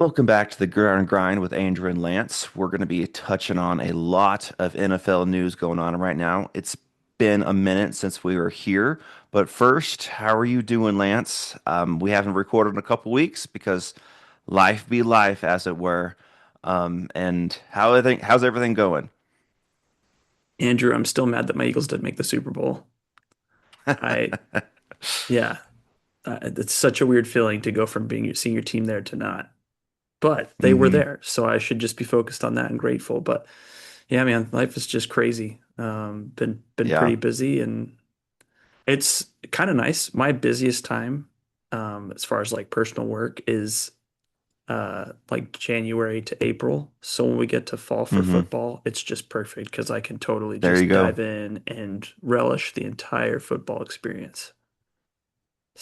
Welcome back to the Gridiron Grind with Andrew and Lance. We're going to be touching on a lot of NFL news going on right now. It's been a minute since we were here, but first, how are you doing, Lance? We haven't recorded in a couple weeks because life be life, as it were. And how's everything going? Andrew, I'm still mad that my Eagles didn't make the Super Bowl. I, yeah, it's such a weird feeling to go from being seeing your team there to not. But they were Hmm. there, so I should just be focused on that and grateful. But yeah, man, life is just crazy. Been Yeah. pretty busy, and it's kind of nice. My busiest time, as far as like personal work, is like January to April. So when we get to fall for Hmm. football, it's just perfect because I can totally There you just go. dive in and relish the entire football experience.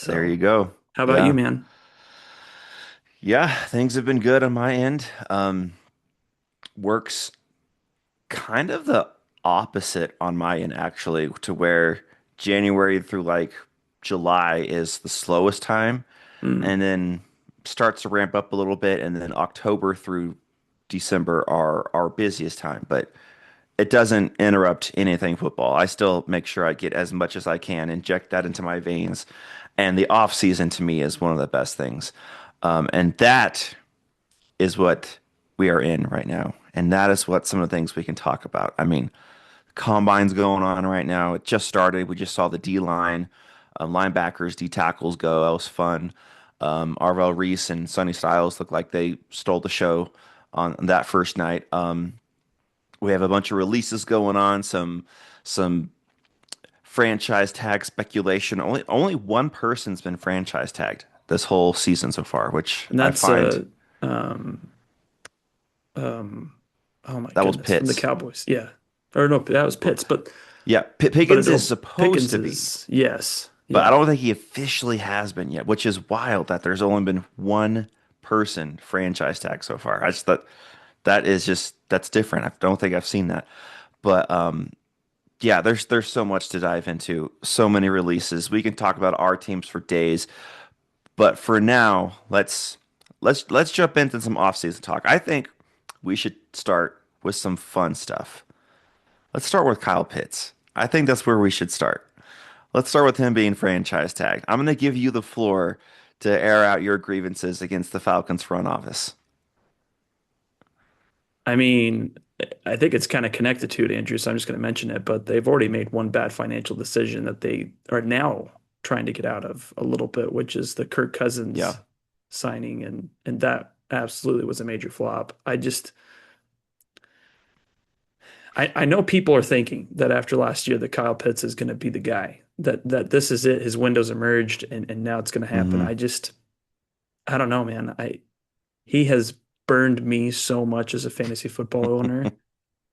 There So, you go. how about you, Yeah. man? Yeah, things have been good on my end. Works kind of the opposite on my end, actually, to where January through like July is the slowest time, Mm. and then starts to ramp up a little bit, and then October through December are our busiest time. But it doesn't interrupt anything football. I still make sure I get as much as I can, inject that into my veins, and the off season to me is one of the best things. And that is what we are in right now. And that is what some of the things we can talk about. I mean, combine's going on right now. It just started. We just saw the D line, linebackers, D tackles go. That was fun. Arvell Reese and Sonny Styles looked like they stole the show on that first night. We have a bunch of releases going on. Some franchise tag speculation. Only one person's been franchise tagged this whole season so far, which And I that's find um um oh my that was goodness, from the Pitts. Cowboys. Yeah. Or no, that was Pitts, Yeah, but Pickens it's is oh supposed Pickens to be, is yes. but I Yeah. don't think he officially has been yet, which is wild that there's only been one person franchise tag so far. I just thought that is just that's different. I don't think I've seen that. But yeah, there's so much to dive into, so many releases. We can talk about our teams for days, but for now, let's jump into some off-season talk. I think we should start with some fun stuff. Let's start with Kyle Pitts. I think that's where we should start. Let's start with him being franchise tagged. I'm going to give you the floor to air out your grievances against the Falcons front office. I mean, I think it's kind of connected to it, Andrew, so I'm just going to mention it, but they've already made one bad financial decision that they are now trying to get out of a little bit, which is the Kirk Yeah. Cousins signing, and that absolutely was a major flop. I know people are thinking that after last year that Kyle Pitts is going to be the guy, that this is it, his window's emerged and now it's going to happen. Hmm. I don't know, man. I He has burned me so much as a fantasy football owner,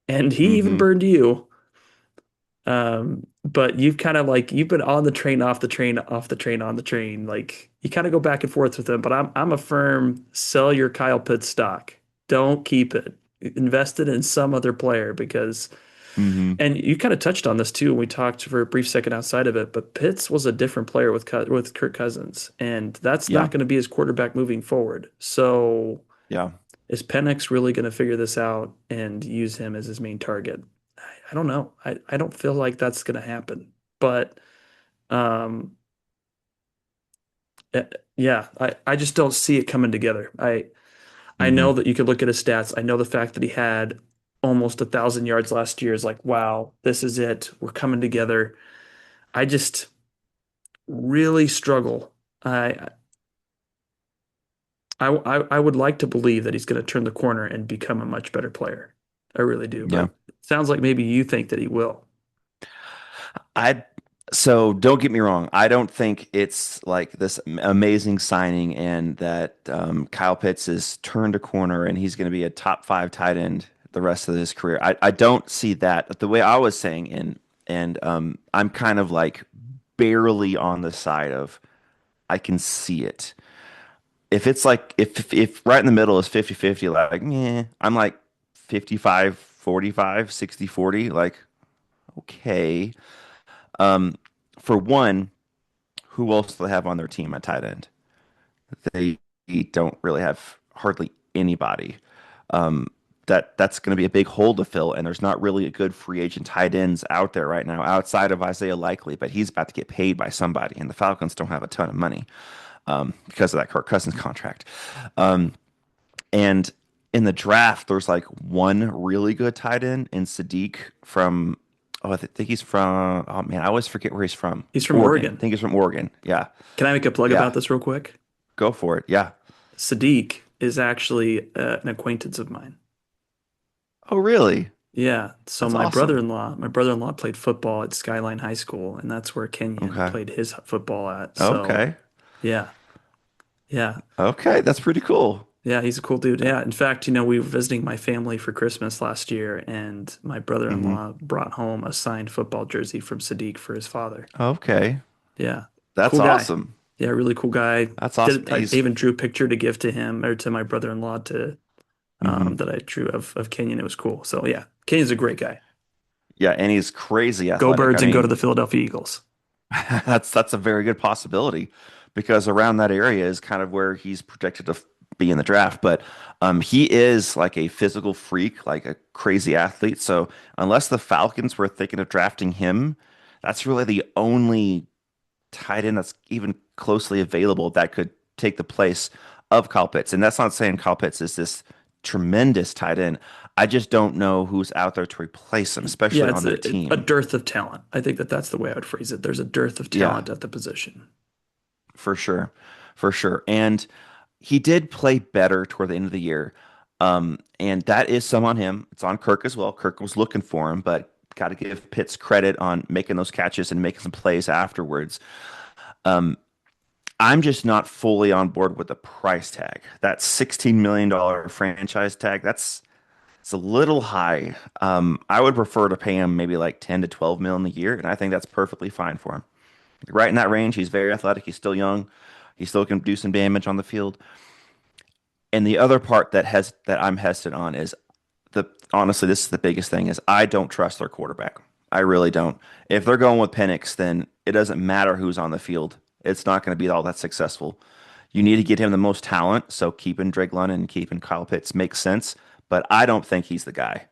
and he even Hmm. burned you. But you've kind of like you've been on the train, off the train, off the train, on the train. Like you kind of go back and forth with him. But I'm a firm sell your Kyle Pitts stock. Don't keep it. Invest it in some other player because, Hmm. and you kind of touched on this too when we talked for a brief second outside of it. But Pitts was a different player with Kirk Cousins, and that's not Yeah. going to be his quarterback moving forward. So Yeah. is Penix really going to figure this out and use him as his main target? I don't know. I don't feel like that's going to happen. But um, yeah, I just don't see it coming together. I know Hmm. that you could look at his stats. I know the fact that he had almost 1,000 yards last year is like, wow, this is it. We're coming together. I just really struggle. I I would like to believe that he's going to turn the corner and become a much better player. I really do. Yeah. But it sounds like maybe you think that he will. I so don't get me wrong. I don't think it's like this amazing signing and that Kyle Pitts has turned a corner and he's going to be a top five tight end the rest of his career. I don't see that the way I was saying, and I'm kind of like barely on the side of I can see it. If it's like if right in the middle is 50-50, like yeah, I'm like 55-45, 60-40, like okay. Um, for one, who else do they have on their team at tight end? They don't really have. hardly anybody. Um, that's going to be a big hole to fill, and there's not really a good free agent tight ends out there right now outside of Isaiah Likely, but he's about to get paid by somebody, and the Falcons don't have a ton of money because of that Kirk Cousins contract. Um, and in the draft, there's like one really good tight end in Sadiq from, oh, I think he's from, oh man, I always forget where he's from. He's from Oregon. I Oregon. think he's from Oregon. Yeah. Can I make a plug Yeah. about this real quick? Go for it. Yeah. Sadiq is actually an acquaintance of mine. Oh, really? Yeah, so That's awesome. my brother-in-law played football at Skyline High School, and that's where Kenyon Okay. played his football at. So, Okay. yeah, yeah, Okay. That's pretty cool. yeah, he's a cool dude. Yeah, in fact, we were visiting my family for Christmas last year, and my Hmm. brother-in-law brought home a signed football jersey from Sadiq for his father. Okay. Yeah, That's cool guy. awesome. Yeah, really cool guy. That's awesome. I He's, even drew a picture to give to him or to my brother-in-law to mhm. that I drew of Kenyon. It was cool. So yeah, Kenyon's a great guy. Yeah. And he's crazy Go athletic. I Birds and go to mean, the Philadelphia Eagles. that's a very good possibility because around that area is kind of where he's projected to be in the draft. But he is like a physical freak, like a crazy athlete. So unless the Falcons were thinking of drafting him, that's really the only tight end that's even closely available that could take the place of Kyle Pitts. And that's not saying Kyle Pitts is this tremendous tight end. I just don't know who's out there to replace him, Yeah, especially it's on that a team. dearth of talent. I think that's the way I would phrase it. There's a dearth of Yeah, talent at the position. for sure. For sure. And he did play better toward the end of the year. And that is some on him. It's on Kirk as well. Kirk was looking for him, but got to give Pitts credit on making those catches and making some plays afterwards. Um, I'm just not fully on board with the price tag. That $16 million franchise tag, it's a little high. I would prefer to pay him maybe like 10 to 12 mil in a year, and I think that's perfectly fine for him. Right in that range, he's very athletic, he's still young, he still can do some damage on the field. And the other part that I'm hesitant on is the honestly, this is the biggest thing is I don't trust their quarterback. I really don't. If they're going with Penix, then it doesn't matter who's on the field. It's not going to be all that successful. You need to get him the most talent, so keeping Drake London and keeping Kyle Pitts makes sense, but I don't think he's the guy.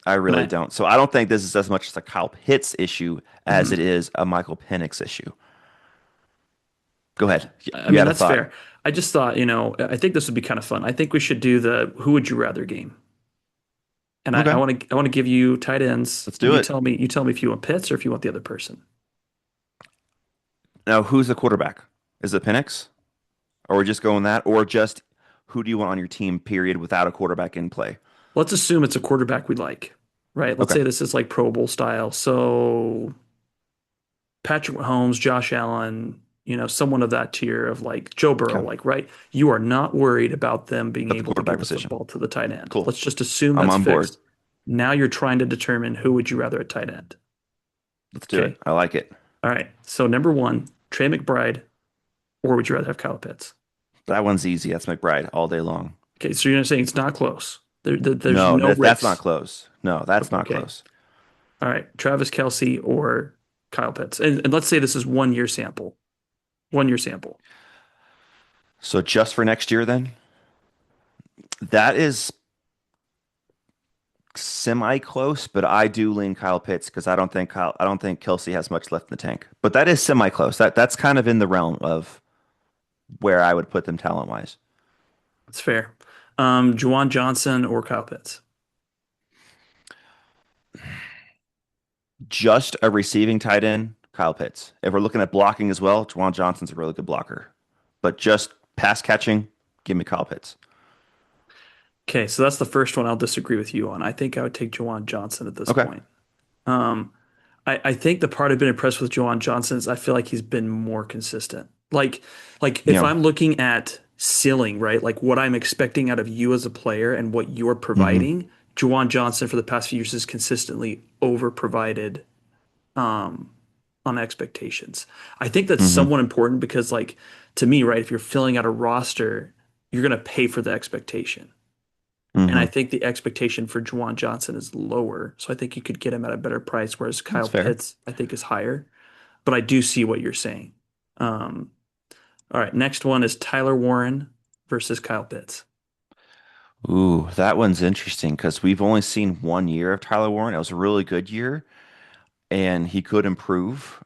I And really don't. So I don't think this is as much as a Kyle Pitts issue as mhm. it is a Michael Penix issue. Go ahead. I You mean, had a that's thought. fair. I just thought, I think this would be kind of fun. I think we should do the who would you rather game. And I Okay, want to give you tight ends, let's and do it. you tell me if you want Pitts or if you want the other person. Now, who's the quarterback? Is it Penix? Or we just going that? Or just who do you want on your team, period, without a quarterback in play? Let's assume it's a quarterback we like, right? Let's Okay. say this is like Pro Bowl style. So Patrick Mahomes, Josh Allen, someone of that tier of like Joe Burrow, Okay. like, right? You are not worried about them being At the able to quarterback get the position. football to the tight end. Cool. Let's just assume I'm that's on board. fixed. Now you're trying to determine who would you rather at tight end. Let's do it. Okay. I like it. All right. So number one, Trey McBride, or would you rather have Kyle Pitts? That one's easy. That's McBride all day long. Okay. So you're saying it's not close. There's No, no that's not risks. close. No, that's not Okay. close. All right. Travis Kelce or Kyle Pitts. And let's say this is 1 year sample. 1 year sample. So just for next year, then, that is semi close, but I do lean Kyle Pitts because I don't think Kelsey has much left in the tank. But that is semi close. That's kind of in the realm of where I would put them talent wise. That's fair. Juwan Johnson or Kyle Pitts. Just a receiving tight end, Kyle Pitts. If we're looking at blocking as well, Juwan Johnson's a really good blocker. But just pass catching, give me Kyle Pitts. Okay, so that's the first one I'll disagree with you on. I think I would take Juwan Johnson at this Okay. point. Um, I think the part I've been impressed with Juwan Johnson is I feel like he's been more consistent. Like if Yeah. I'm looking at ceiling, right? Like what I'm expecting out of you as a player and what you're Hmm. providing, Juwan Johnson for the past few years has consistently over provided um, on expectations. I think that's Hmm. somewhat important because, like, to me, right, if you're filling out a roster, you're going to pay for the expectation. And I Hmm. think the expectation for Juwan Johnson is lower. So I think you could get him at a better price, whereas That's Kyle fair. Pitts, I think, is higher. But I do see what you're saying. Um, all right, next one is Tyler Warren versus Kyle Pitts. Ooh, that one's interesting because we've only seen 1 year of Tyler Warren. It was a really good year, and he could improve.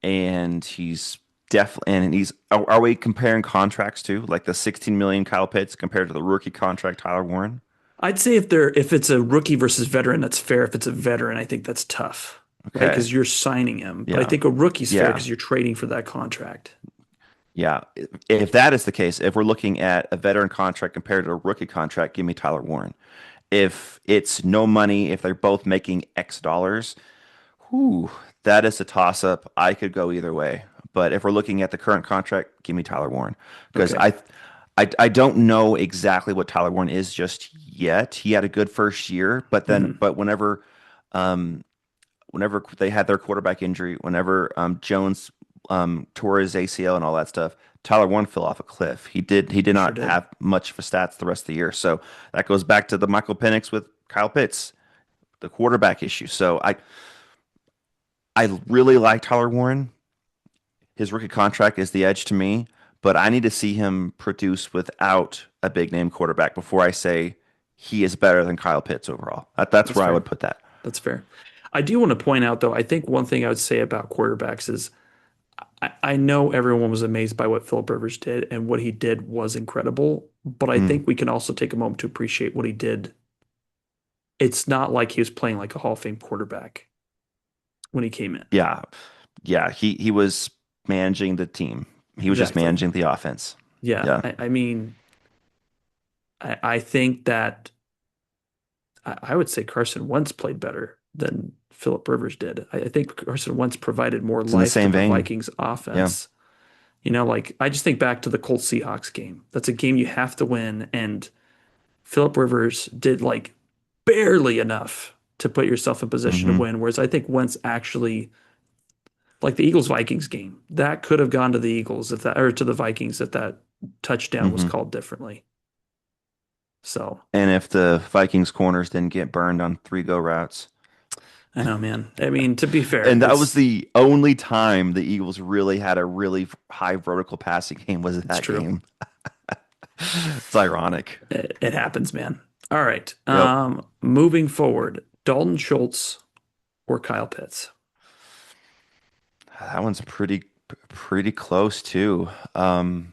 And he's definitely, and he's, are we comparing contracts too? Like the 16 million Kyle Pitts compared to the rookie contract Tyler Warren? I'd say if it's a rookie versus veteran, that's fair. If it's a veteran, I think that's tough, right? Okay. Because you're signing him. But I Yeah. think a rookie's fair Yeah. because you're trading for that contract. Yeah. If that is the case, if we're looking at a veteran contract compared to a rookie contract, give me Tyler Warren. If it's no money, if they're both making X dollars, whew, that is a toss up. I could go either way. But if we're looking at the current contract, give me Tyler Warren because Okay. I don't know exactly what Tyler Warren is just yet. He had a good first year, Hmm. but um, whenever they had their quarterback injury, whenever Jones tore his ACL and all that stuff, Tyler Warren fell off a cliff. He did Sure not did. have much of a stats the rest of the year. So that goes back to the Michael Penix with Kyle Pitts, the quarterback issue. So I really like Tyler Warren. His rookie contract is the edge to me, but I need to see him produce without a big name quarterback before I say he is better than Kyle Pitts overall. That's That's where I fair. would put that. That's fair. I do want to point out, though, I think one thing I would say about quarterbacks is I know everyone was amazed by what Philip Rivers did, and what he did was incredible. But I Mm, think we can also take a moment to appreciate what he did. It's not like he was playing like a Hall of Fame quarterback when he came in. yeah, yeah. He was managing the team. He was just Exactly. managing the offense. Yeah. Yeah. I mean, I think that I would say Carson Wentz played better than Philip Rivers did. I think Carson Wentz provided more It's in the life to same the vein. Vikings Yeah. offense. Like I just think back to the Colts Seahawks game. That's a game you have to win, and Philip Rivers did like barely enough to put yourself in position to Hmm. win. Whereas I think Wentz actually, like the Eagles Vikings game, that could have gone to the Eagles if that, or to the Vikings if that touchdown was Hmm. called differently. So And if the Vikings corners didn't get burned on three go routes. I know, man. I mean, to be fair, And that was the only time the Eagles really had a really high vertical passing game was it's that true. game. It's ironic. It happens, man. All right. Yep. Moving forward, Dalton Schultz or Kyle Pitts. That one's pretty close too. Um,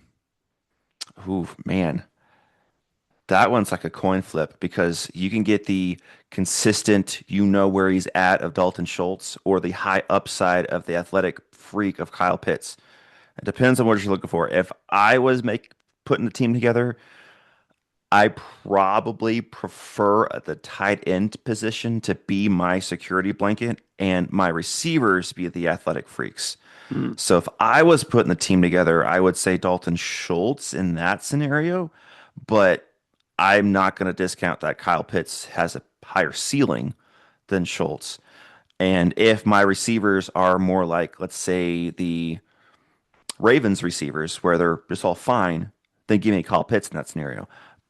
ooh, man. That one's like a coin flip because you can get the consistent, you know where he's at of Dalton Schultz or the high upside of the athletic freak of Kyle Pitts. It depends on what you're looking for. If I was make putting the team together, I probably prefer the tight end position to be my security blanket and my receivers be the athletic freaks. Hmm. So if I was putting the team together, I would say Dalton Schultz in that scenario, but I'm not going to discount that Kyle Pitts has a higher ceiling than Schultz. And if my receivers are more like, let's say, the Ravens receivers, where they're just all fine, then give me Kyle Pitts in that scenario.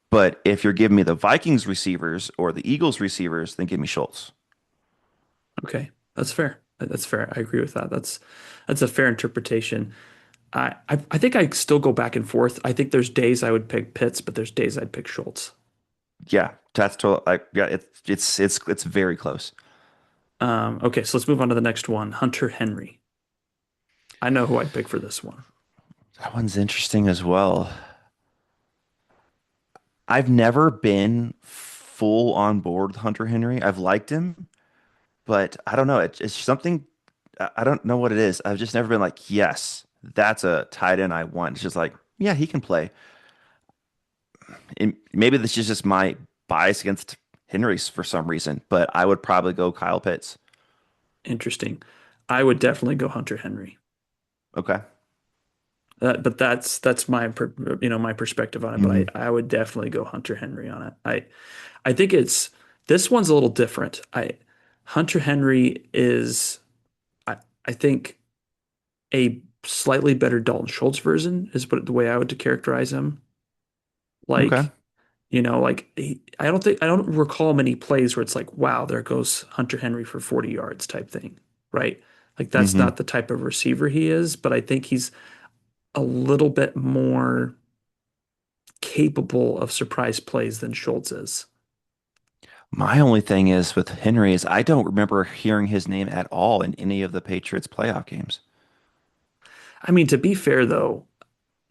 But if you're giving me the Vikings receivers or the Eagles receivers, then give me Schultz. Okay, that's fair. That's fair. I agree with that. That's a fair interpretation. I think I still go back and forth. I think there's days I would pick Pitts, but there's days I'd pick Schultz. Yeah, that's total. Like, yeah, it's very close. Okay, so let's move on to the next one. Hunter Henry. I know who I'd pick for this one. That one's interesting as well. I've never been full on board with Hunter Henry. I've liked him, but I don't know. It's something I don't know what it is. I've just never been like, yes, that's a tight end I want. It's just like, yeah, he can play. And maybe this is just my bias against Henry's for some reason, but I would probably go Kyle Pitts. Interesting. I would definitely go Hunter Henry. Okay. But that's my perspective on it. But Hmm. I would definitely go Hunter Henry on it. I think it's this one's a little different. I Hunter Henry is I think a slightly better Dalton Schultz version is what the way I would characterize him. Okay. Like, I don't recall many plays where it's like, wow, there goes Hunter Henry for 40 yards type thing, right? Like that's Hmm. not the type of receiver he is, but I think he's a little bit more capable of surprise plays than Schultz is. My only thing is with Henry is I don't remember hearing his name at all in any of the Patriots playoff games. I mean, to be fair though,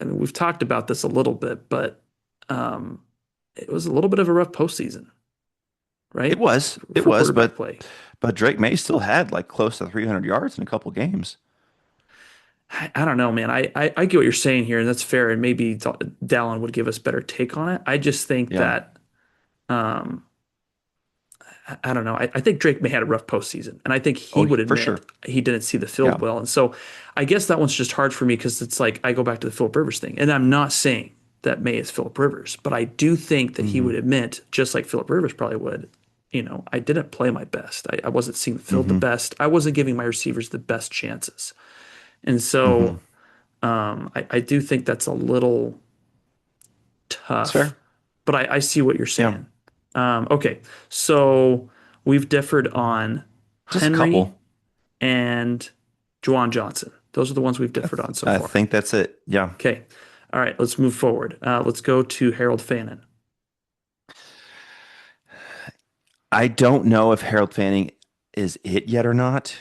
I mean, we've talked about this a little bit, but um, it was a little bit of a rough postseason, It right? was, it For was, quarterback play. but Drake May still had like close to 300 yards in a couple games. I don't know, man. I get what you're saying here, and that's fair. And maybe Dallin would give us better take on it. I just think Yeah. that um, I don't know. I think Drake may had a rough postseason, and I think he Oh, would for admit sure. he didn't see the field Yeah. well. And so I guess that one's just hard for me because it's like I go back to the Philip Rivers thing, and I'm not saying that May is Philip Rivers, but I do think that he Hmm. would admit, just like Philip Rivers probably would, I didn't play my best. I wasn't seeing the field the Hmm. best. I wasn't giving my receivers the best chances. And Hmm. so I do think that's a little It's tough, fair. but I see what you're Yeah. saying. Okay, so we've differed on Just a Henry couple. and Juwan Johnson. Those are the ones we've differed on so I far. think that's it. Yeah. Okay, all right, let's move forward. Let's go to Harold Fannin. I don't know if Harold Fanning is it yet or not.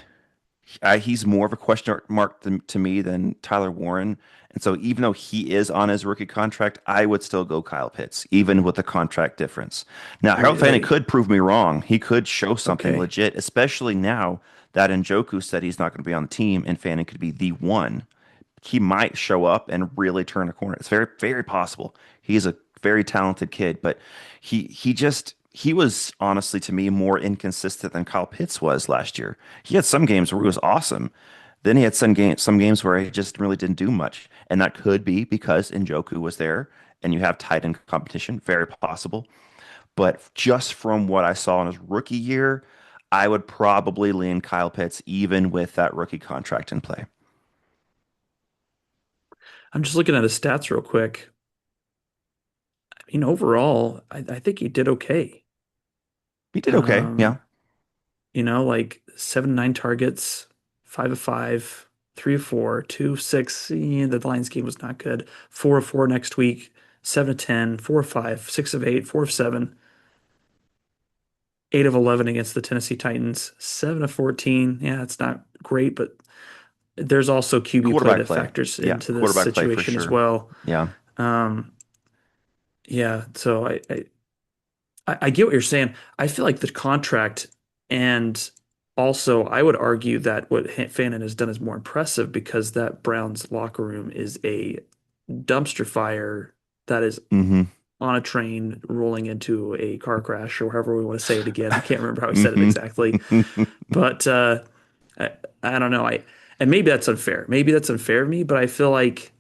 He's more of a question mark to me than Tyler Warren. And so even though he is on his rookie contract, I would still go Kyle Pitts, even with the contract difference. Now, Harold Fanning Really? could prove me wrong. He could show something Okay. legit, especially now that Njoku said he's not going to be on the team and Fanning could be the one. He might show up and really turn a corner. It's very, very possible. He's a very talented kid, but he was honestly to me more inconsistent than Kyle Pitts was last year. He had some games where he was awesome. Then he had some games where he just really didn't do much. And that could be because Njoku was there and you have tight end competition, very possible. But just from what I saw in his rookie year, I would probably lean Kyle Pitts even with that rookie contract in play. I'm just looking at his stats real quick. I mean, overall, I think he did okay. He did okay. Um, Yeah. like 7 9 targets, 5 of 5, 3 of 4, 2 of 6. The Lions game was not good. 4 of 4 next week, 7 of 10, 4 of 5, 6 of 8, 4 of 7, 8 of 11 against the Tennessee Titans, 7 of 14. Yeah, it's not great, but there's also QB play Quarterback that play. factors Yeah. into this Quarterback play for situation as sure. well. Yeah. Um, yeah, so I get what you're saying. I feel like the contract, and also I would argue that what Fannin has done is more impressive because that Browns locker room is a dumpster fire that is Hmm. on a train rolling into a car crash or however we want to say it again. I can't remember how I said it Hmm. exactly, but I, I don't know. And maybe that's unfair. Maybe that's unfair of me, but I feel like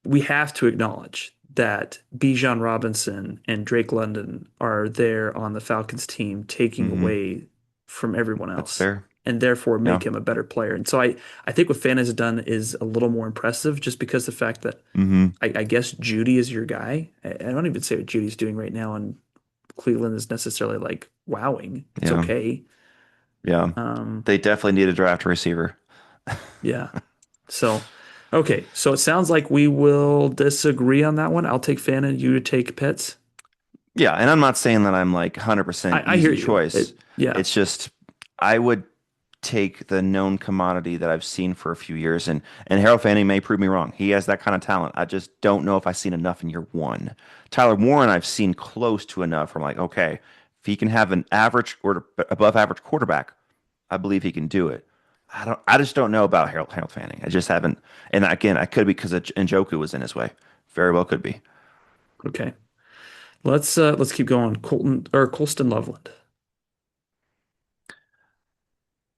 we have to acknowledge that Bijan Robinson and Drake London are there on the Falcons team taking Hmm. away from everyone That's else fair. and therefore Yeah. make him a better player. And so I think what Fan has done is a little more impressive just because the fact that Hmm. I guess Judy is your guy. I don't even say what Judy's doing right now in Cleveland is necessarily like wowing. It's Yeah. okay. Yeah. Um, They definitely need a draft receiver. yeah. So, okay. So it sounds like we will disagree on that one. I'll take Fan and you to take Pitts. Yeah. And I'm not saying that I'm like 100% I hear easy you. choice. Yeah. It's just, I would take the known commodity that I've seen for a few years. And Harold Fanning may prove me wrong. He has that kind of talent. I just don't know if I've seen enough in year one. Tyler Warren, I've seen close to enough. I'm like, okay, if he can have an average or above average quarterback, I believe he can do it. I just don't know about Harold Fanning. I just haven't. And again, I could be because Njoku was in his way. Very well could be. Okay. Let's keep going. Colston Loveland.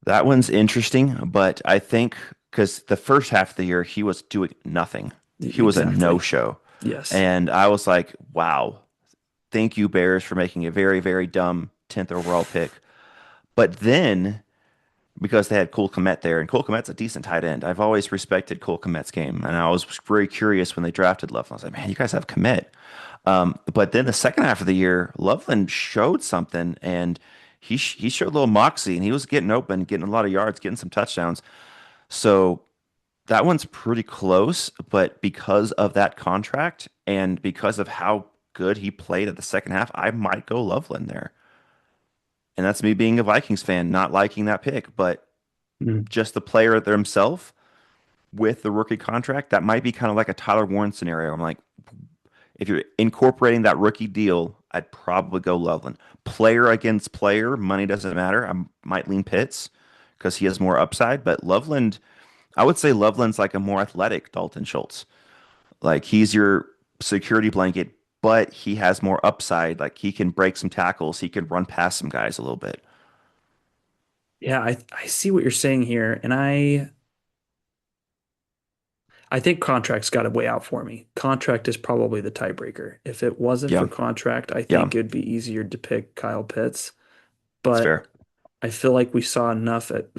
That one's interesting, but I think because the first half of the year he was doing nothing. He was a Exactly. no-show. Yes. And I was like, wow, thank you, Bears, for making a very, very dumb 10th overall pick. But then, because they had Cole Kmet there, and Cole Kmet's a decent tight end, I've always respected Cole Kmet's game. And I was very curious when they drafted Loveland. I was like, man, you guys have Kmet. But then the second half of the year, Loveland showed something, and he showed a little moxie, and he was getting open, getting a lot of yards, getting some touchdowns. So That one's pretty close, but because of that contract and because of how good he played at the second half, I might go Loveland there. And that's me being a Vikings fan, not liking that pick, but Mm. just the player himself with the rookie contract, that might be kind of like a Tyler Warren scenario. I'm like, if you're incorporating that rookie deal, I'd probably go Loveland. Player against player, money doesn't matter. I might lean Pitts because he has more upside, but Loveland, I would say Loveland's like a more athletic Dalton Schultz. Like he's your security blanket, but he has more upside. Like he can break some tackles, he can run past some guys a little bit. Yeah, I see what you're saying here, and I think contract's got a way out for me. Contract is probably the tiebreaker. If it wasn't for Yeah, contract, I yeah, think it'd be easier to pick Kyle Pitts. it's But fair. I feel like we saw enough at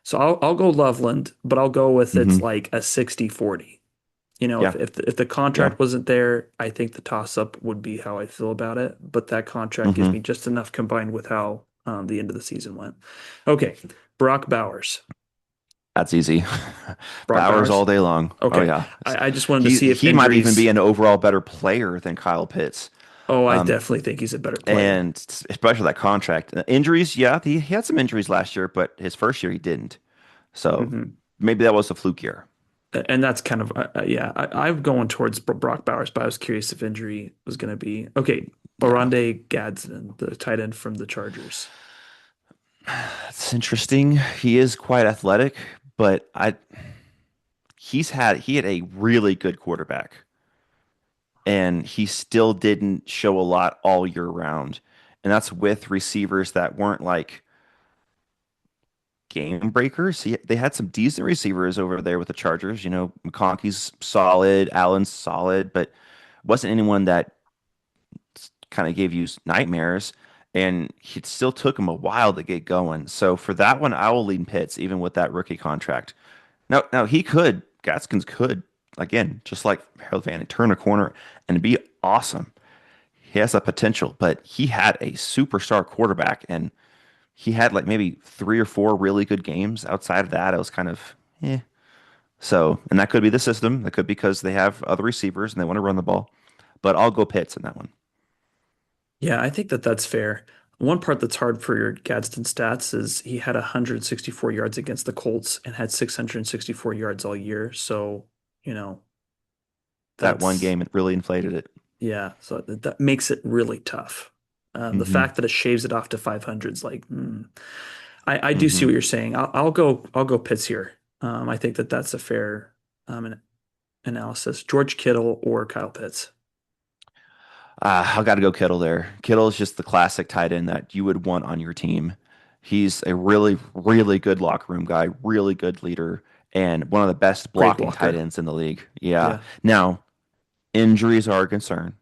so I'll go Loveland, but I'll go with it's Hmm. like a 60-40. You know, Yeah, if the yeah. contract wasn't there, I think the toss up would be how I feel about it. But that contract gives Hmm. me just enough combined with how the end of the season went. Okay, Brock Bowers. That's easy. Brock Bowers Bowers. all day long. Oh Okay, yeah. I just wanted to He see if he might even be injuries. an overall better player than Kyle Pitts. Oh, I Um, definitely think he's a better player. and especially that contract. Injuries, yeah, he had some injuries last year, but his first year he didn't. So Hmm. maybe that was a fluke year. And that's kind of yeah. I'm going towards Brock Bowers, but I was curious if injury was going to be okay. Yeah. Oronde Gadsden, the tight end from the Chargers. That's interesting. He is quite athletic, but he had a really good quarterback and he still didn't show a lot all year round. And that's with receivers that weren't like game breakers. They had some decent receivers over there with the Chargers. You know, McConkey's solid, Allen's solid, but wasn't anyone that kind of gave you nightmares. And it still took him a while to get going. So for that one, I will lean Pitts, even with that rookie contract. Now Gaskins could, again, just like Harold Van, turn a corner and be awesome. He has that potential, but he had a superstar quarterback and he had like maybe three or four really good games. Outside of that, it was kind of, eh. So, and that could be the system. That could be because they have other receivers and they want to run the ball. But I'll go Pitts in that one. Yeah, I think that that's fair. One part that's hard for your Gadsden stats is he had 164 yards against the Colts and had 664 yards all year. So, you know, That one that's game, it really inflated it. yeah. So that makes it really tough. The Hmm. fact that it shaves it off to 500 is like, I do see Hmm. what you're saying. I'll go Pitts here. I think that that's a fair analysis. George Kittle or Kyle Pitts. I got to go Kittle there. Kittle is just the classic tight end that you would want on your team. He's a really, really good locker room guy, really good leader, and one of the best Great blocking tight blocker. ends in the league. Yeah. Yeah. Now, injuries are a concern.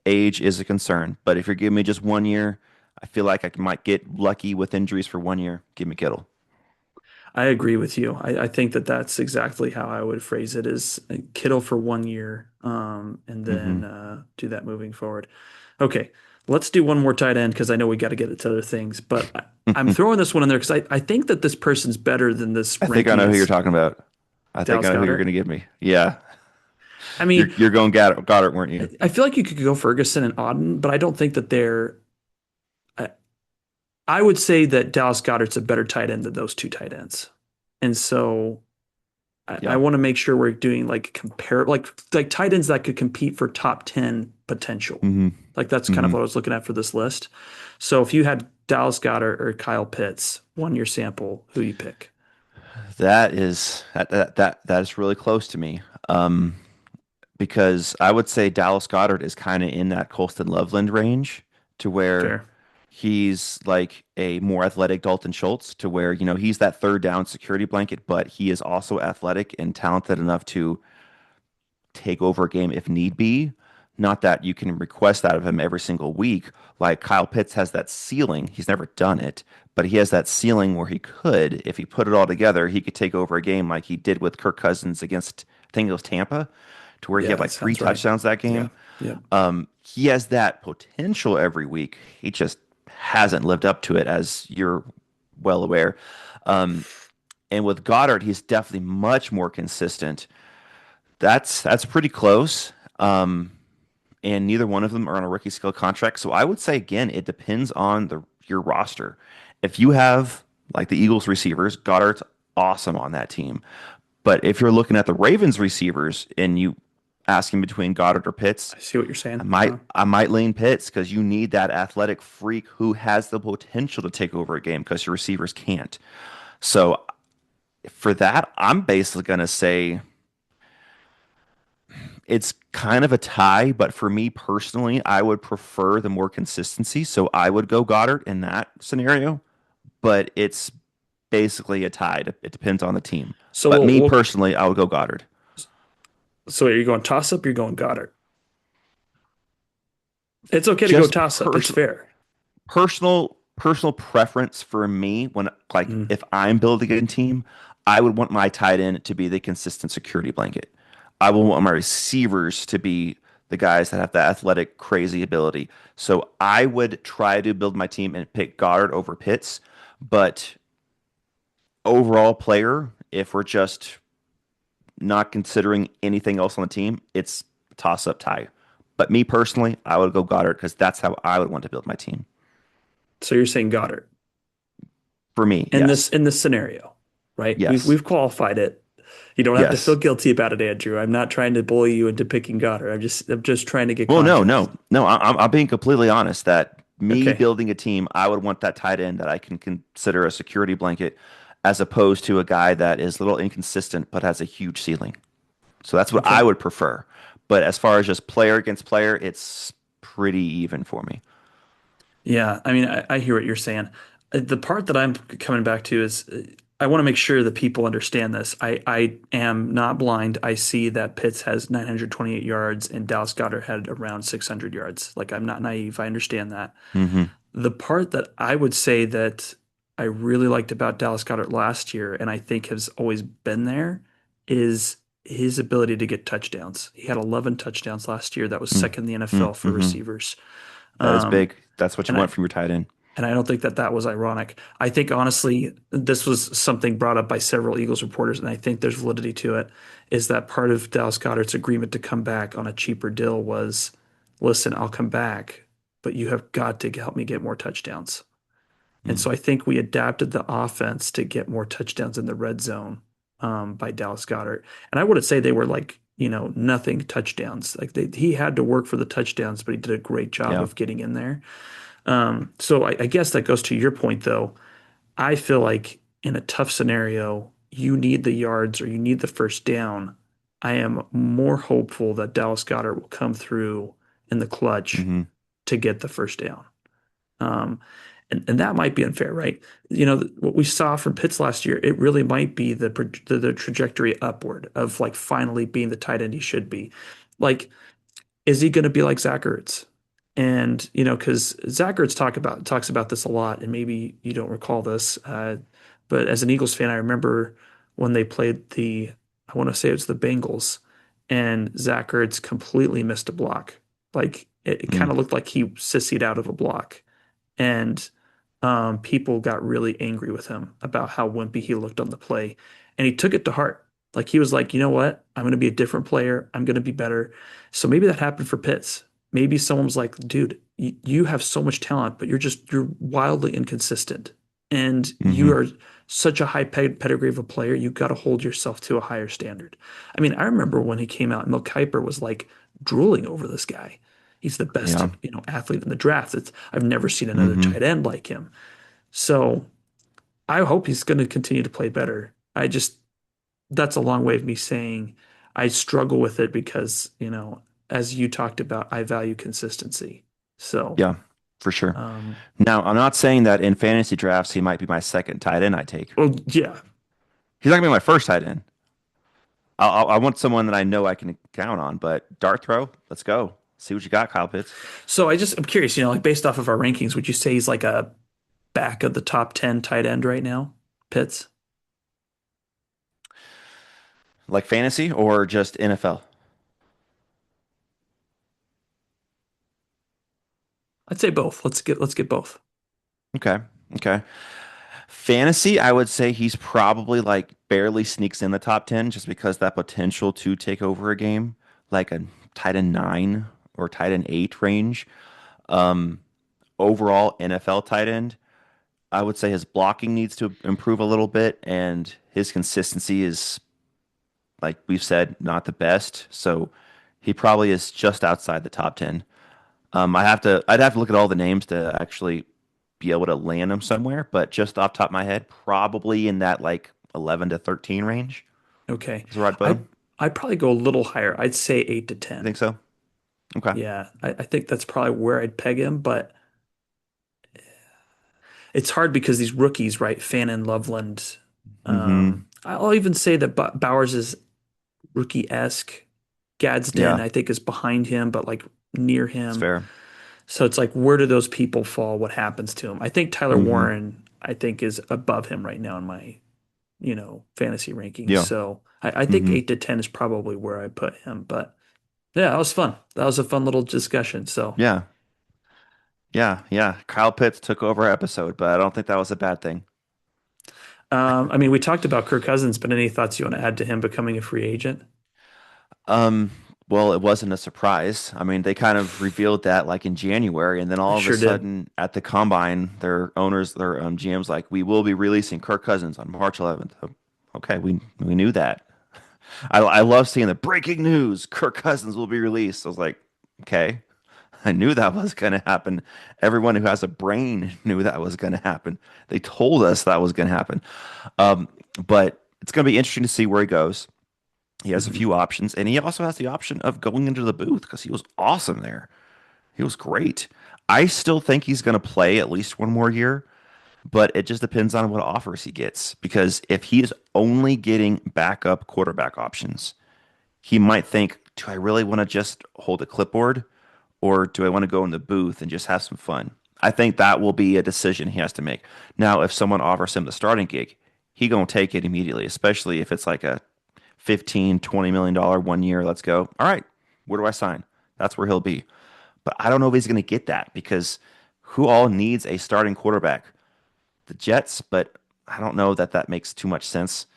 Age is a concern. But if you're giving me just 1 year, I feel like I might get lucky with injuries for 1 year. Give me Kittle. I agree with you. I think that that's exactly how I would phrase it is Kittle for 1 year, and then Hmm. do that moving forward. Okay, let's do one more tight end because I know we got to get it to other things, but I'm throwing this one in there because I think that this person's better than this I think I ranking know who you're is talking about. I think Dallas I know who you're going Goedert. to give me. Yeah. I You're mean, you're going Goddard, weren't you? I feel like you could go Ferguson and Auden, but I don't think that they're. I, I would say that Dallas Goedert's a better tight end than those two tight ends, and so. I Yeah. want to make sure we're doing like compare like tight ends that could compete for top 10 potential. Hmm. Like that's kind of Hmm. what I was looking at for this list. So if you had Dallas Goedert or Kyle Pitts, 1 year sample, who you pick? That is really close to me. Because I would say Dallas Goddard is kind of in that Colston Loveland range to where Fair. he's like a more athletic Dalton Schultz to where, he's that third down security blanket, but he is also athletic and talented enough to take over a game if need be. Not that you can request that of him every single week. Like Kyle Pitts has that ceiling. He's never done it, but he has that ceiling where he could, if he put it all together, he could take over a game like he did with Kirk Cousins against, I think it was Tampa, to where he Yeah, had that like three sounds right. touchdowns that Yeah. game. Yeah. He has that potential every week. He just hasn't lived up to it, as you're well aware. Um, And with Goddard, he's definitely much more consistent. That's pretty close. And neither one of them are on a rookie scale contract. So I would say again, it depends on the your roster. If you have like the Eagles receivers, Goddard's awesome on that team. But if you're looking at the Ravens receivers and you asking between Goddard or Pitts, I see what you're saying. I might lean Pitts because you need that athletic freak who has the potential to take over a game because your receivers can't. So for that, I'm basically gonna say it's kind of a tie, but for me personally, I would prefer the more consistency. So I would go Goddard in that scenario, but it's basically a tie. It depends on the team. So But me we'll personally, I would go Goddard. so are you going toss up? You're going Goddard. It's okay to go Just toss up. It's fair. personal preference for me when like Mm. if I'm building a team, I would want my tight end to be the consistent security blanket. I will want my receivers to be the guys that have the athletic crazy ability. So I would try to build my team and pick Goddard over Pitts, but overall player, if we're just not considering anything else on the team, it's toss up tie. But me personally, I would go Goddard because that's how I would want to build my team. So you're saying Goddard For me, in this yes. in this scenario, right? We've Yes. we've qualified it. You don't have to feel Yes. guilty about it, Andrew. I'm not trying to bully you into picking Goddard. I'm just trying to get Well, context. no. I'm being completely honest that me Okay. building a team, I would want that tight end that I can consider a security blanket as opposed to a guy that is a little inconsistent but has a huge ceiling. So that's what I Okay. would prefer. But as far as just player against player, it's pretty even for me. Yeah, I mean, I hear what you're saying. The part that I'm coming back to is I want to make sure that people understand this. I am not blind. I see that Pitts has 928 yards and Dallas Goedert had around 600 yards. Like, I'm not naive. I understand that. Hmm. The part that I would say that I really liked about Dallas Goedert last year, and I think has always been there, is his ability to get touchdowns. He had 11 touchdowns last year. That was second in the NFL for Mm-hmm. receivers. That is Um, big. That's what you and want I from your tight end. and I don't think that that was ironic. I think honestly, this was something brought up by several Eagles reporters, and I think there's validity to it. Is that part of Dallas Goedert's agreement to come back on a cheaper deal was, listen, I'll come back, but you have got to help me get more touchdowns. And Mm. so I think we adapted the offense to get more touchdowns in the red zone by Dallas Goedert. And I wouldn't say they were like, nothing touchdowns. Like he had to work for the touchdowns, but he did a great job Yeah. of getting in there. So I guess that goes to your point, though. I feel like in a tough scenario, you need the yards or you need the first down. I am more hopeful that Dallas Goedert will come through in the clutch Hmm. to get the first down. Um, and that might be unfair, right? What we saw from Pitts last year, it really might be the trajectory upward of like finally being the tight end he should be. Like, is he going to be like Zach Ertz? And because Zach Ertz talks about this a lot, and maybe you don't recall this, but as an Eagles fan, I remember when they played I want to say it was the Bengals, and Zach Ertz completely missed a block. Like it kind Mm. of looked like he sissied out of a block, and people got really angry with him about how wimpy he looked on the play, and he took it to heart. Like he was like, you know what? I'm going to be a different player. I'm going to be better. So maybe that happened for Pitts. Maybe someone's like, dude, you have so much talent, but you're wildly inconsistent, and you Hmm. are such a high pedigree of a player. You got to hold yourself to a higher standard. I mean, I remember when he came out, Mel Kiper was like drooling over this guy. He's the best, Yeah. athlete in the draft. I've never seen another Hmm. tight end like him. So I hope he's going to continue to play better. That's a long way of me saying I struggle with it because, as you talked about, I value consistency. So, Yeah, for sure. um, Now, I'm not saying that in fantasy drafts he might be my second tight end I take. well, yeah. He's not gonna be my first tight end. I want someone that I know I can count on. But dart throw, let's go. See what you got, Kyle Pitts. So I'm curious, like based off of our rankings, would you say he's like a back of the top 10 tight end right now, Pitts? Like fantasy or just NFL? I'd say both. Let's get both. Okay. Okay. Fantasy, I would say he's probably like barely sneaks in the top 10 just because that potential to take over a game, like a tight end 9 or tight end 8 range. Um, Overall NFL tight end, I would say his blocking needs to improve a little bit, and his consistency is, like we've said, not the best. So he probably is just outside the top 10. I'd have to look at all the names to actually be able to land him somewhere, but just off the top of my head, probably in that like 11 to 13 range. Okay. Is the right I bow? I'd probably go a little higher. I'd say 8 to You 10. think so? Okay. Yeah, I think that's probably where I'd peg him, but it's hard because these rookies, right? Fannin, Loveland. Mm-hmm. I'll even say that Bowers is rookie-esque. Gadsden, Yeah, I think, is behind him, but like near it's him. fair. So it's like, where do those people fall? What happens to him? I think Tyler Mm-hmm. Warren, I think, is above him right now in my, fantasy rankings. Yeah. So I think Mm-hmm. 8 to 10 is probably where I put him. But yeah, that was fun. That was a fun little discussion. So, Yeah. Yeah. Yeah. Kyle Pitts took over our episode, but I don't think that was a bad thing. I mean, we talked about Kirk Cousins, but any thoughts you want to add to him becoming a free agent? Um, well, it wasn't a surprise. I mean, they kind of revealed that like in January, and then I all of a sure did. sudden at the combine, their owners, their GMs, like, we will be releasing Kirk Cousins on March 11th. Okay, we knew that. I love seeing the breaking news: Kirk Cousins will be released. I was like, okay, I knew that was going to happen. Everyone who has a brain knew that was going to happen. They told us that was going to happen. Um, but it's going to be interesting to see where he goes. He has a Mhm. few options, and he also has the option of going into the booth because he was awesome there. He was great. I still think he's going to play at least one more year, but it just depends on what offers he gets. Because if he is only getting backup quarterback options, he might think, do I really want to just hold a clipboard, or do I want to go in the booth and just have some fun? I think that will be a decision he has to make. Now, if someone offers him the starting gig, he gonna take it immediately, especially if it's like a 15, $20 million 1 year. Let's go. All right, where do I sign? That's where he'll be. But I don't know if he's going to get that because who all needs a starting quarterback? The Jets, but I don't know that that makes too much sense.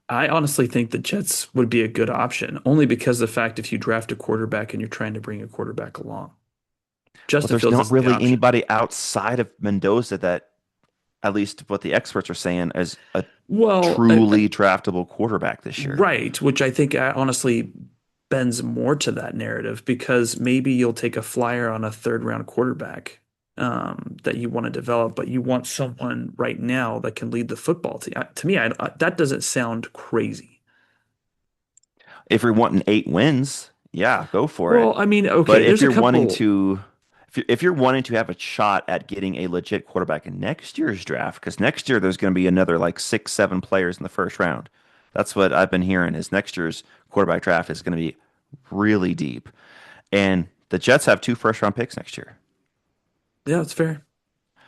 I honestly think the Jets would be a good option, only because of the fact if you draft a quarterback and you're trying to bring a quarterback along. Well, Justin there's Fields not isn't the really option. anybody outside of Mendoza that, at least what the experts are saying, is a Well, truly draftable quarterback this year. right, which I think honestly bends more to that narrative because maybe you'll take a flyer on a third round quarterback that you want to develop, but you want someone right now that can lead the football team. To me, that doesn't sound crazy. If you're wanting 8 wins, yeah, go for it. Well, I mean, But okay, if there's a you're wanting couple. to, if you're wanting to have a shot at getting a legit quarterback in next year's draft, because next year there's going to be another like 6, 7 players in the first round. That's what I've been hearing is next year's quarterback draft is going to be really deep. And the Jets have 2 first round picks next year. Yeah, that's fair.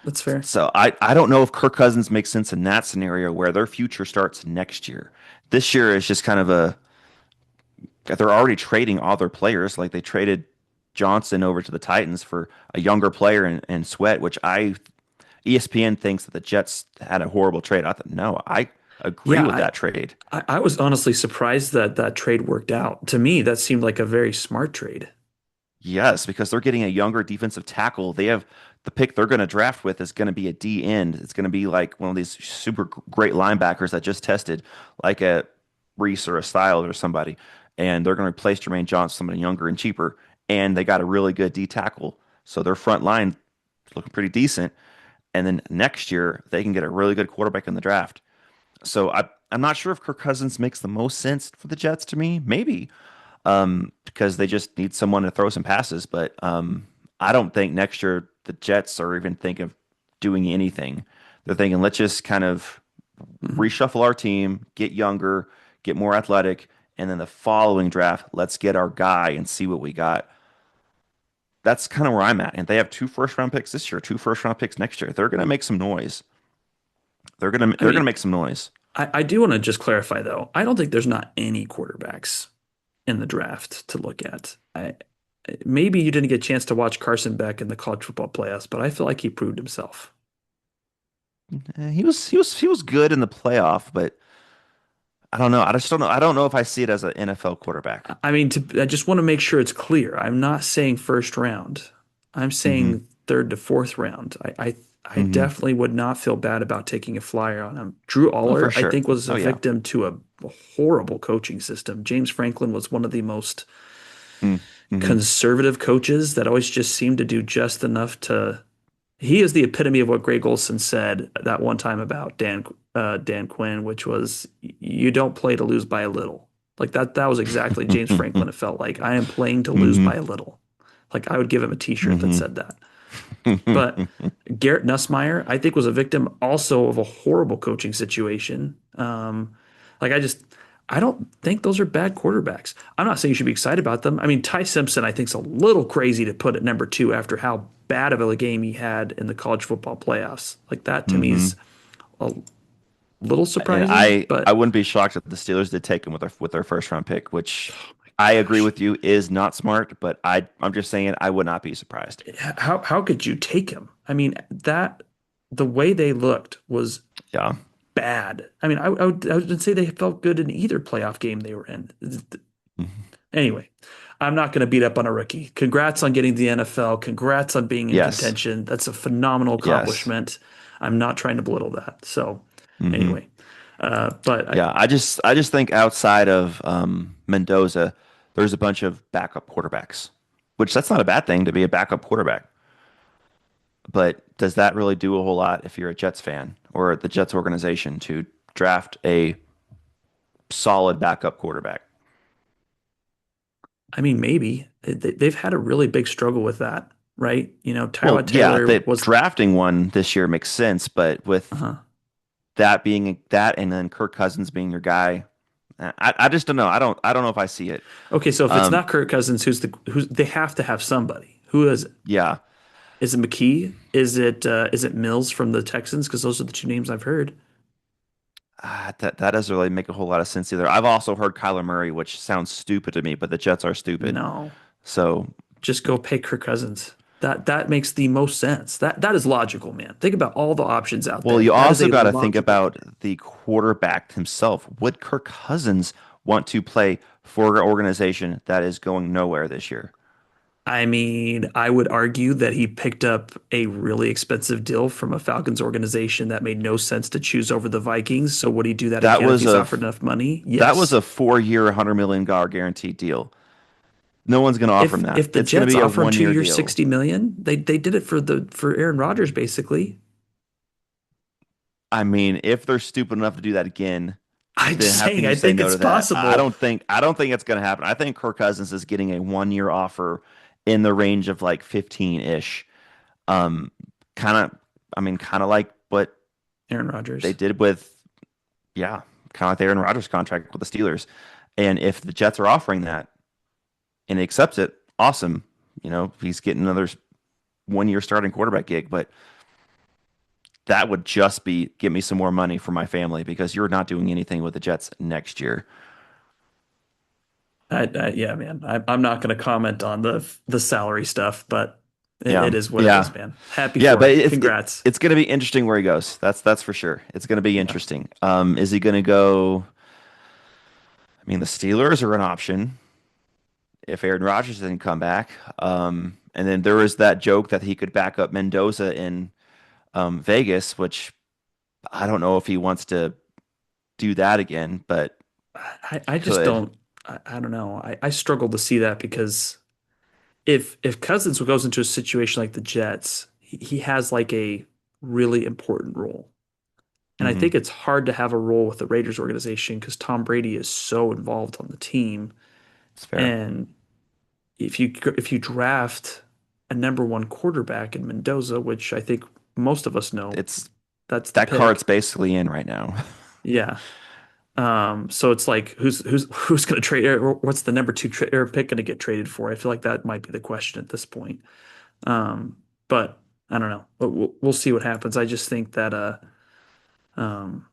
That's fair. So I don't know if Kirk Cousins makes sense in that scenario where their future starts next year. This year is just kind of a, they're already trading all their players. Like they traded Johnson over to the Titans for a younger player and Sweat, which ESPN thinks that the Jets had a horrible trade. I thought, no, I agree Yeah, with that trade. I was honestly surprised that that trade worked out. To me, that seemed like a very smart trade. Yes, because they're getting a younger defensive tackle. They have the pick they're going to draft with is going to be a D end. It's going to be like one of these super great linebackers that just tested, like a Reese or a Styles or somebody. And they're going to replace Jermaine Johnson, somebody younger and cheaper. And they got a really good D tackle. So their front line is looking pretty decent. And then next year, they can get a really good quarterback in the draft. So I'm not sure if Kirk Cousins makes the most sense for the Jets to me. Maybe because they just need someone to throw some passes. But I don't think next year the Jets are even thinking of doing anything. They're thinking, let's just kind of Mhm. reshuffle our team, get younger, get more athletic, and then the following draft, let's get our guy and see what we got. That's kind of where I'm at. And they have 2 first round picks this year, 2 first round picks next year. They're gonna make some noise. I They're gonna mean, make some noise. I do want to just clarify though. I don't think there's not any quarterbacks in the draft to look at. Maybe you didn't get a chance to watch Carson Beck in the college football playoffs, but I feel like he proved himself. he was good in the playoff, but I don't know. I just don't know. I don't know if I see it as an NFL quarterback. I mean, I just want to make sure it's clear. I'm not saying first round. I'm Hmm. saying third to fourth round. I Hmm. definitely would not feel bad about taking a flyer on him. Drew Oh, for Aller, I sure. think, was a Oh yeah. victim to a horrible coaching system. James Franklin was one of the most Mm-hmm. conservative coaches that always just seemed to do just enough to. He is the epitome of what Greg Olson said that one time about Dan Quinn, which was you don't play to lose by a little. Like that was exactly James Hmm. Franklin. It felt like I am playing to lose Hmm. by a little. Like I would give him a t-shirt that Hmm. said that. But Garrett Nussmeier, I think, was a victim also of a horrible coaching situation. Like I don't think those are bad quarterbacks. I'm not saying you should be excited about them. I mean, Ty Simpson, I think, is a little crazy to put at number two after how bad of a game he had in the college football playoffs. Like that to me Hmm. is a little And surprising, I but wouldn't be shocked if the Steelers did take him with their first round pick, which oh my I agree gosh, with you is not smart, but I'm just saying I would not be surprised. how could you take him? I mean, that the way they looked was Yeah. bad. I mean, I would say they felt good in either playoff game they were in. Mhm. Anyway, I'm not going to beat up on a rookie. Congrats on getting to the NFL. Congrats on being in Yes. contention. That's a phenomenal Yes. accomplishment. I'm not trying to belittle that. So, Hmm. anyway, but I, Yeah, I just think outside of Mendoza, there's a bunch of backup quarterbacks, which that's not a bad thing to be a backup quarterback. But does that really do a whole lot if you're a Jets fan or the Jets organization to draft a solid backup quarterback? I mean, maybe they've had a really big struggle with that, right? You know, Well, Tyrod yeah, Taylor the was, drafting one this year makes sense, but with uh that being that and then Kirk Cousins being your guy, I just don't know. I don't know if I see it. okay. So if it's Um, not Kirk Cousins, who's they have to have somebody. Who is it? yeah, Is it McKee? Is it Mills from the Texans? Because those are the two names I've heard. that doesn't really make a whole lot of sense either. I've also heard Kyler Murray, which sounds stupid to me, but the Jets are stupid. No, So, just go pay Kirk Cousins. That makes the most sense. That is logical, man. Think about all the options out well, there. you That is also a got to think logical about pick. the quarterback himself. Would Kirk Cousins want to play for an organization that is going nowhere this year? I mean, I would argue that he picked up a really expensive deal from a Falcons organization that made no sense to choose over the Vikings. So would he do that That again if was he's a offered enough money? that was Yes. a 4 year, $100 million guaranteed deal. No one's going to offer him that. If the It's going to Jets be a offer him 1 year two-year deal. 60 million, they did it for Aaron Rodgers basically. I mean, if they're stupid enough to do that again, I'm then just how can saying, you I say think no it's to that? I possible. don't think I don't think it's going to happen. I think Kirk Cousins is getting a 1 year offer in the range of like 15-ish. Um, kind of, I mean, kind of like what Aaron they Rodgers. did with, yeah, kind of like the Aaron Rodgers contract with the Steelers. And if the Jets are offering that and he accepts it, awesome. He's getting another 1 year starting quarterback gig, but that would just be give me some more money for my family because you're not doing anything with the Jets next year. Yeah, man. I'm not going to comment on the salary stuff, but it Yeah, is what it is, yeah, man. Happy yeah. for But him. it's it, Congrats. it's going to be interesting where he goes. That's for sure. It's going to be Yeah. interesting. Is he going to go? I mean, the Steelers are an option if Aaron Rodgers didn't come back. And then there was that joke that he could back up Mendoza in Vegas, which I don't know if he wants to do that again, but I he just could. don't. I don't know. I struggle to see that because if Cousins goes into a situation like the Jets, he has like a really important role. And I Hmm. think it's hard to have a role with the Raiders organization because Tom Brady is so involved on the team. It's fair. And if you draft a number one quarterback in Mendoza, which I think most of us know It's that's the that card's pick. basically in right now. Yeah. So it's like who's going to trade or what's the number two or pick going to get traded for? I feel like that might be the question at this point. But I don't know. We'll see what happens. I just think that um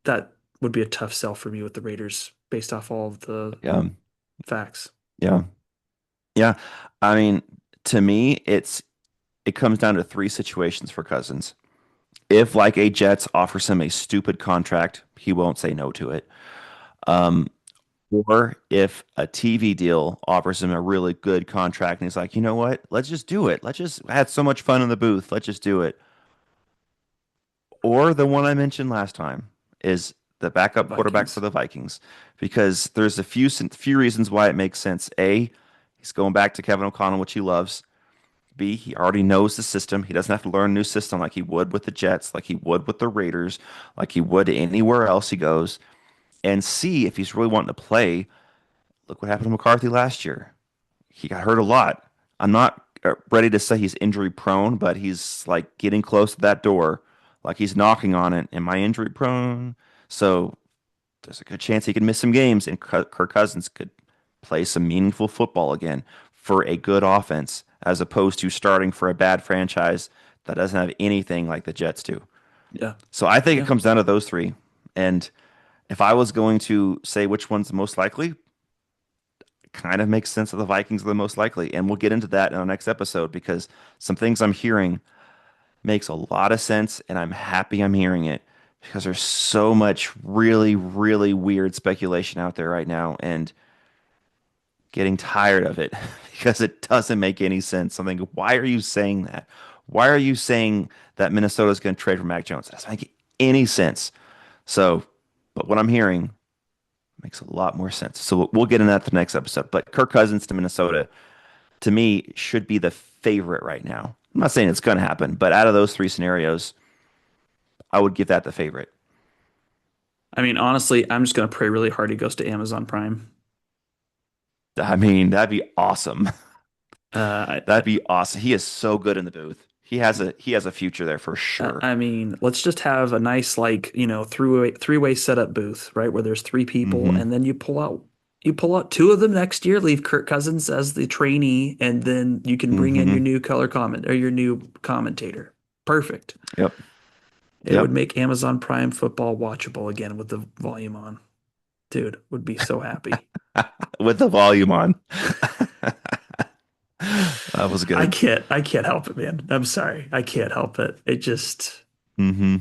that would be a tough sell for me with the Raiders based off all of the Yeah, facts. yeah, yeah. I mean, to me, it comes down to three situations for Cousins. If like a Jets offers him a stupid contract, he won't say no to it. Um, or if a TV deal offers him a really good contract and he's like, you know what? Let's just do it. Let's just I had so much fun in the booth. Let's just do it. Or the one I mentioned last time is the backup quarterback for Vikings. the Vikings, because there's a few reasons why it makes sense. A, he's going back to Kevin O'Connell, which he loves. B, he already knows the system. He doesn't have to learn a new system like he would with the Jets, like he would with the Raiders, like he would anywhere else he goes. And C, if he's really wanting to play, look what happened to McCarthy last year. He got hurt a lot. I'm not ready to say he's injury prone, but he's like getting close to that door, like he's knocking on it. Am I injury prone? So there's a good chance he could miss some games, and Kirk Cousins could play some meaningful football again for a good offense, as opposed to starting for a bad franchise that doesn't have anything like the Jets do. Yeah. So I think it Yeah. comes down to those three. And if I was going to say which one's the most likely, kind of makes sense that the Vikings are the most likely. And we'll get into that in our next episode because some things I'm hearing makes a lot of sense, and I'm happy I'm hearing it because there's so much really, really weird speculation out there right now and getting tired of it because it doesn't make any sense. I'm thinking, why are you saying that? Why are you saying that Minnesota's going to trade for Mac Jones? That doesn't make any sense. So, but what I'm hearing makes a lot more sense. So we'll get into that the next episode. But Kirk Cousins to Minnesota, to me, should be the favorite right now. I'm not saying it's going to happen, but out of those three scenarios, I would give that the favorite. I mean, honestly, I'm just gonna pray really hard he goes to Amazon Prime. I mean, that'd be awesome. I, That'd be awesome. He is so good in the booth. He has a future there for sure. I mean, let's just have a nice like, three-way setup booth, right? Where there's three people Hmm. and then you pull out two of them next year, leave Kirk Cousins as the trainee, and then you can bring in your Hmm. new color comment or your new commentator. Perfect. Yep. It would Yep. make Amazon Prime football watchable again with the volume on. Dude, would be so happy. With the volume on. That was I good. can't I can't help it, man. I'm sorry. I can't help it. It just Hmm.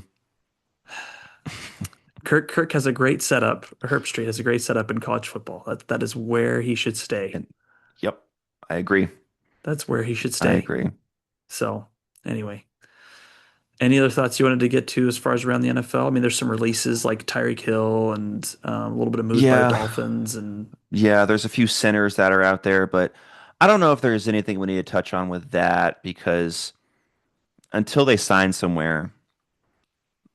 Kirk has a great setup. Herb Street has a great setup in college football. That is where he should stay. And yep, I agree. That's where he should I stay. agree. So, anyway, any other thoughts you wanted to get to as far as around the NFL? I mean, there's some releases like Tyreek Hill and a little bit of moves by the Yeah. Dolphins, and Yeah, there's a few centers that are out there, but I don't know if there's anything we need to touch on with that because until they sign somewhere,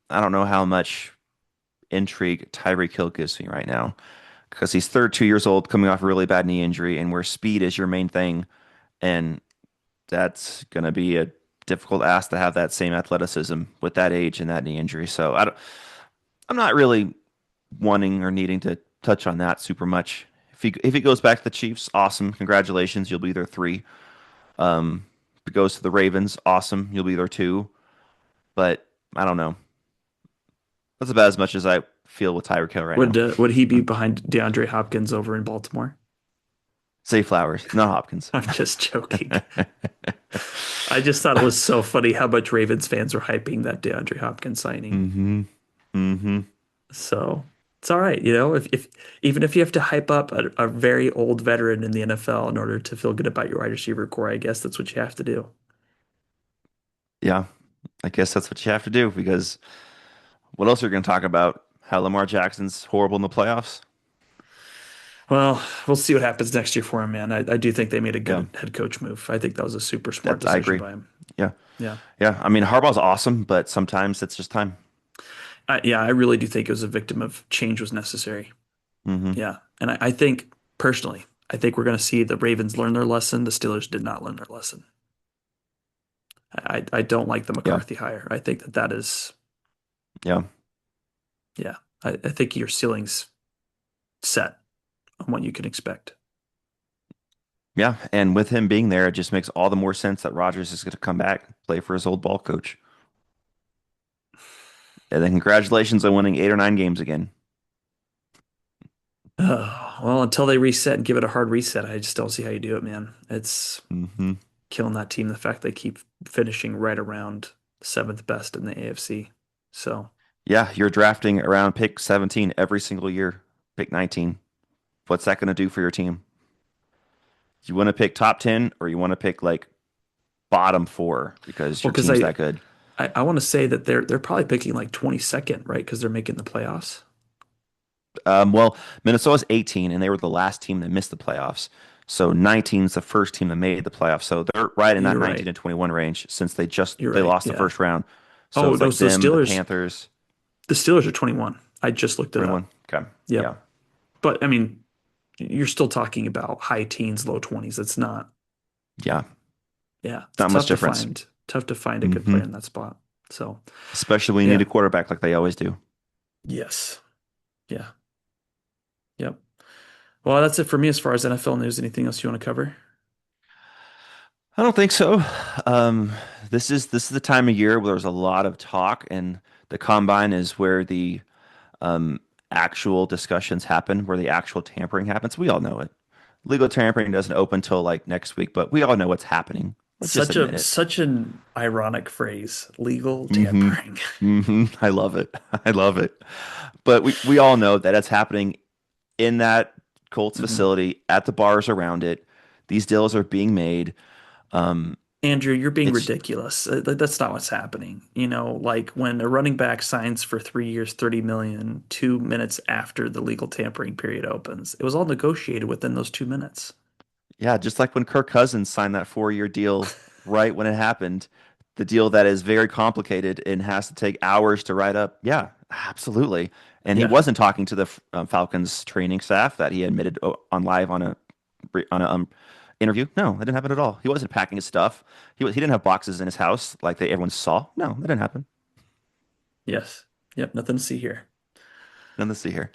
I don't know how much intrigue Tyreek Hill gives me right now because he's 32 years old, coming off a really bad knee injury, and where speed is your main thing, and that's going to be a difficult ask to have that same athleticism with that age and that knee injury. So I'm not really wanting or needing to touch on that super much. If he goes back to the Chiefs, awesome, congratulations, you'll be there three. If it goes to the Ravens, awesome, you'll be there two. But I don't know. That's about as much as I feel with Tyreek Hill right now. would he be behind DeAndre Hopkins over in Baltimore? Say Flowers, not Hopkins. I'm just joking. I just thought it was so funny how much Ravens fans were hyping that DeAndre Hopkins signing. Mm-hmm. Mm-hmm. So it's all right, if even if you have to hype up a very old veteran in the NFL in order to feel good about your wide receiver core, I guess that's what you have to do. Yeah, I guess that's what you have to do because what else are you going to talk about? How Lamar Jackson's horrible in the playoffs? Well, we'll see what happens next year for him, man. I do think they made a Yeah, good head coach move. I think that was a super smart that I decision agree. by him. Yeah, Yeah. yeah. I mean, Harbaugh's awesome, but sometimes it's just time. Yeah, I really do think it was a victim of change was necessary. Hmm. Yeah. And I think personally, I think we're going to see the Ravens learn their lesson. The Steelers did not learn their lesson. I don't like the Yeah, McCarthy hire. I think that is, yeah, yeah, I think your ceiling's set on what you can expect. yeah. And with him being there, it just makes all the more sense that Rodgers is going to come back, play for his old ball coach. And then congratulations on winning 8 or 9 games again. Well, until they reset and give it a hard reset, I just don't see how you do it, man. It's Hmm. killing that team. The fact they keep finishing right around. seventh best in the AFC. So, Yeah, you're drafting around pick 17 every single year, pick 19. What's that going to do for your team? You want to pick top 10 or you want to pick like bottom four because well, your because team's that good? I want to say that they're probably picking like 22nd, right? Because they're making the playoffs. Well, Minnesota's 18 and they were the last team that missed the playoffs. So 19 is the first team that made the playoffs. So they're right in that You're 19 right. to 21 range since You're they right. lost the Yeah. first round. So Oh, it's no, like so them, the Panthers, The Steelers are 21. I just looked it 21. up. Okay. Yep. Yeah. But I mean, you're still talking about high teens, low 20s. It's not, Yeah. yeah, it's Not much difference. tough to find a good Hmm. player in that spot. So, Especially when you need yeah. a quarterback like they always do. Yes. Yeah. Yep. Well, that's it for me as far as NFL news. Anything else you want to cover? I don't think so. Um, this is the time of year where there's a lot of talk, and the combine is where the um, actual discussions happen, where the actual tampering happens. We all know it. Legal tampering doesn't open till like next week, but we all know what's happening. Let's just admit it. Such an ironic phrase, legal Hmm. tampering. I love it. I love it. But we all know that it's happening in that Colts Mhm. facility at the bars around it. These deals are being made. Um, Andrew, you're being it's ridiculous. That's not what's happening. You know, like when a running back signs for 3 years, 30 million, 2 minutes after the legal tampering period opens, it was all negotiated within those 2 minutes. Yeah, just like when Kirk Cousins signed that 4 year deal right when it happened, the deal that is very complicated and has to take hours to write up. Yeah, absolutely. And he Yeah. wasn't talking to the Falcons training staff that he admitted on live on a interview. No, that didn't happen at all. He wasn't packing his stuff. He didn't have boxes in his house like everyone saw. No, that didn't happen. Yes. Yep. Nothing to see here. Nothing to see here.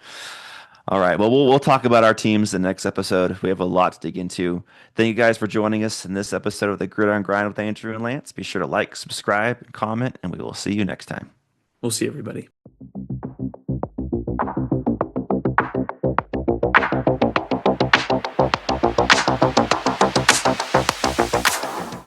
All right. Well, we'll talk about our teams in the next episode. We have a lot to dig into. Thank you guys for joining us in this episode of the Gridiron Grind with Andrew and Lance. Be sure to like, subscribe, and comment, and we will see you next time. We'll see everybody.